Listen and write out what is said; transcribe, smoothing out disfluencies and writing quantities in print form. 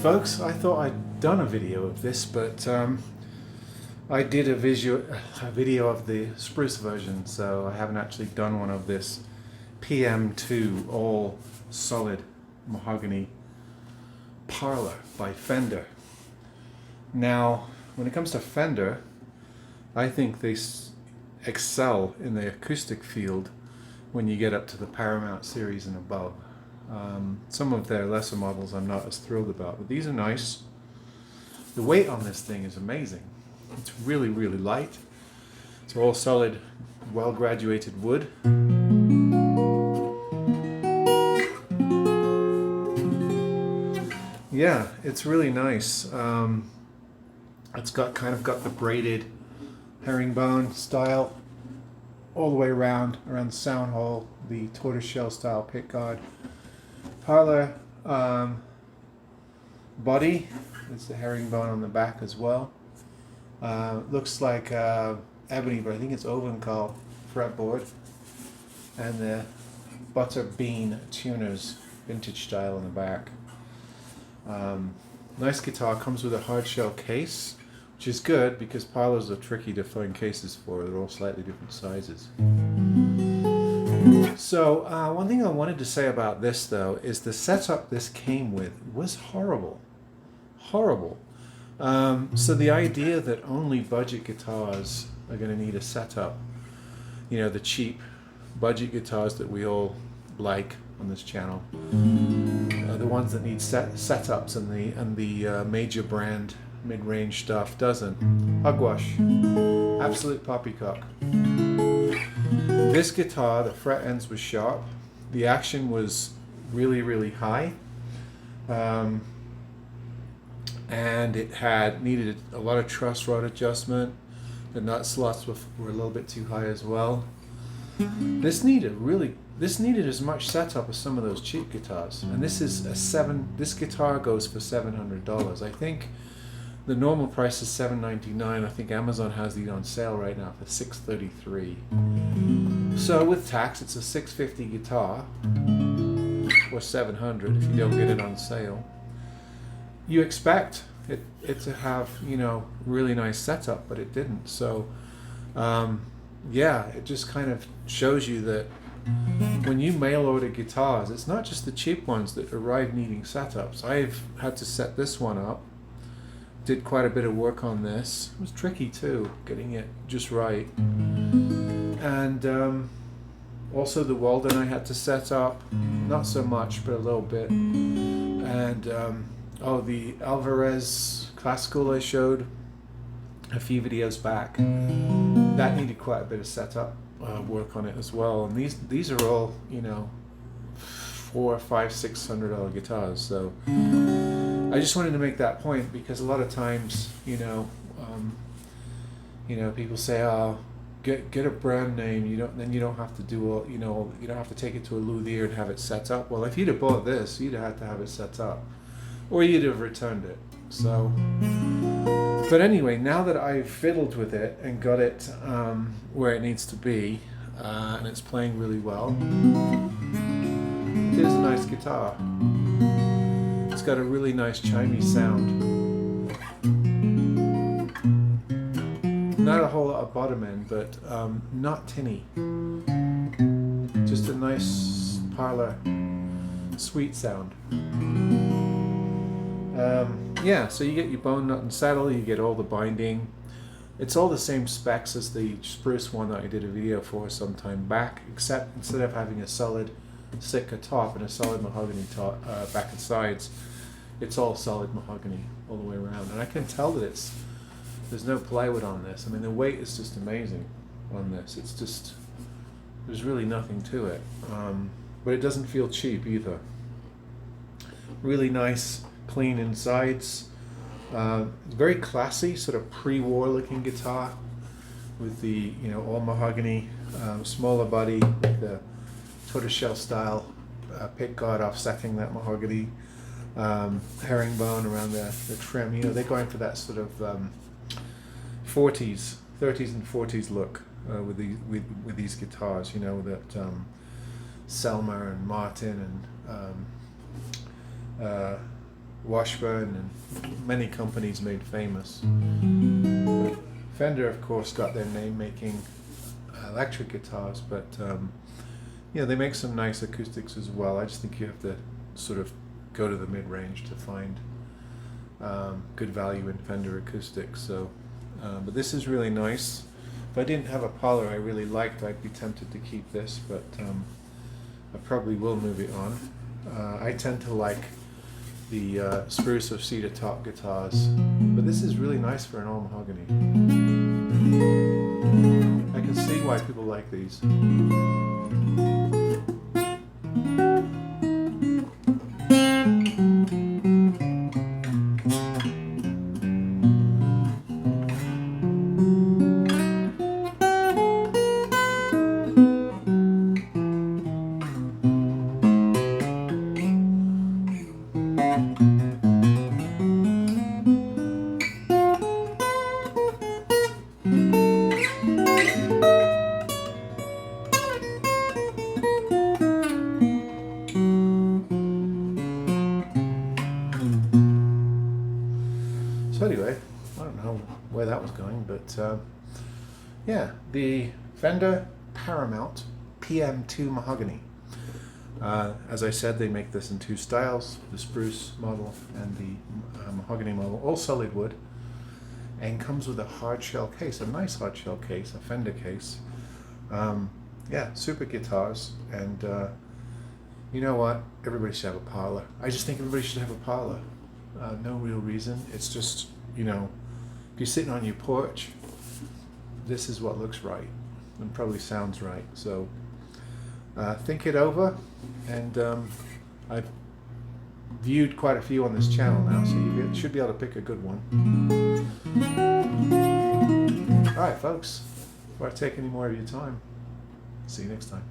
folks, I thought I'd done a video of this, but I did a video of the Spruce version, so I haven't actually done one of this PM2 all solid mahogany Parlour by Fender. Now, when it comes to Fender, I think they excel in the acoustic field when you get up to the Paramount series and above. Some of their lesser models I'm not as thrilled about, but these are nice. The weight on this thing is amazing. It's really, really light. It's all solid, well graduated wood. Yeah, it's really nice. It's got got the braided herringbone style all the way around the sound hole, the tortoiseshell style pickguard. Parlour body, it's the herringbone on the back as well. Looks like ebony, but I think it's Ovencal fretboard, and the butter bean tuners, vintage style in the back. Nice guitar, comes with a hard shell case, which is good because Parlours are tricky to find cases for. They're all slightly different sizes. So one thing I wanted to say about this though is the setup this came with was horrible. So the idea that only budget guitars are going to need a setup, you know, the cheap budget guitars that we all like on this channel, the ones that need setups, and the major brand mid-range stuff doesn't. Hugwash, absolute poppycock. This guitar, the fret ends were sharp, the action was really, really high, and it needed a lot of truss rod adjustment. The nut slots were a little bit too high as well. This needed as much setup as some of those cheap guitars, and this guitar goes for $700. I think the normal price is $799. I think Amazon has these on sale right now for $633. So with tax, it's a $650 guitar, or $700 if you don't get it on sale. You expect it to have, you know, really nice setup, but it didn't. So yeah, it just kind of shows you that when you mail order guitars, it's not just the cheap ones that arrive needing setups. I've had to set this one up. Did quite a bit of work on this. It was tricky too, getting it just right. And also the Walden I had to set up, not so much, but a little bit. And the Alvarez Classical I showed a few videos back, that needed quite a bit of setup work on it as well. And these are all, you know, $400, $500, $600 guitars. So I just wanted to make that point because a lot of times, you know, people say, "Oh, get a brand name. Then you don't have to do all, you know, you don't have to take it to a luthier and have it set up." Well, if you'd have bought this, you'd have had to have it set up, or you'd have returned it. So, but anyway, now that I've fiddled with it and got it where it needs to be, and it's playing really well, it is a nice guitar. It's got a really nice chimey sound. Not a whole lot of bottom end, but not tinny. Just a nice Parlour sweet sound. Yeah, so you get your bone nut and saddle, you get all the binding. It's all the same specs as the Spruce one that I did a video for some time back, except instead of having a solid Sitka top and a solid mahogany top, back and sides, it's all solid mahogany all the way around. And I can tell that there's no plywood on this. I mean, the weight is just amazing on this. It's just, there's really nothing to it. But it doesn't feel cheap either. Really nice, clean insides. Very classy, sort of pre-war looking guitar with the, you know, all mahogany, smaller body with the tortoiseshell style pickguard offsetting that mahogany, herringbone around the trim. You know, they're going for that sort of 30s and 40s look with these guitars. You know, that Selmer and Martin and Washburn and many companies made famous. Fender, of course, got their name making electric guitars, but yeah, they make some nice acoustics as well. I just think you have to sort of go to the mid-range to find good value in Fender acoustics. So, but this is really nice. If I didn't have a Parlour I really liked, I'd be tempted to keep this, but I probably will move it on. I tend to like the Spruce or cedar top guitars, but this is really nice for an all mahogany. I can see why people like these. So anyway, I don't know where that was going, but yeah, the Fender Paramount PM2 Mahogany. As I said, they make this in two styles, the Spruce model and the Mahogany model, all solid wood, and comes with a hard shell case, a nice hard shell case, a Fender case. Yeah, super guitars, and you know what? Everybody should have a Parlour. I just think everybody should have a Parlour. No real reason. It's just, you know, if you're sitting on your porch, this is what looks right and probably sounds right. So think it over, and I've viewed quite a few on this channel now, so you should be able to pick a good one. Alright folks, before I take any more of your time, see you next time.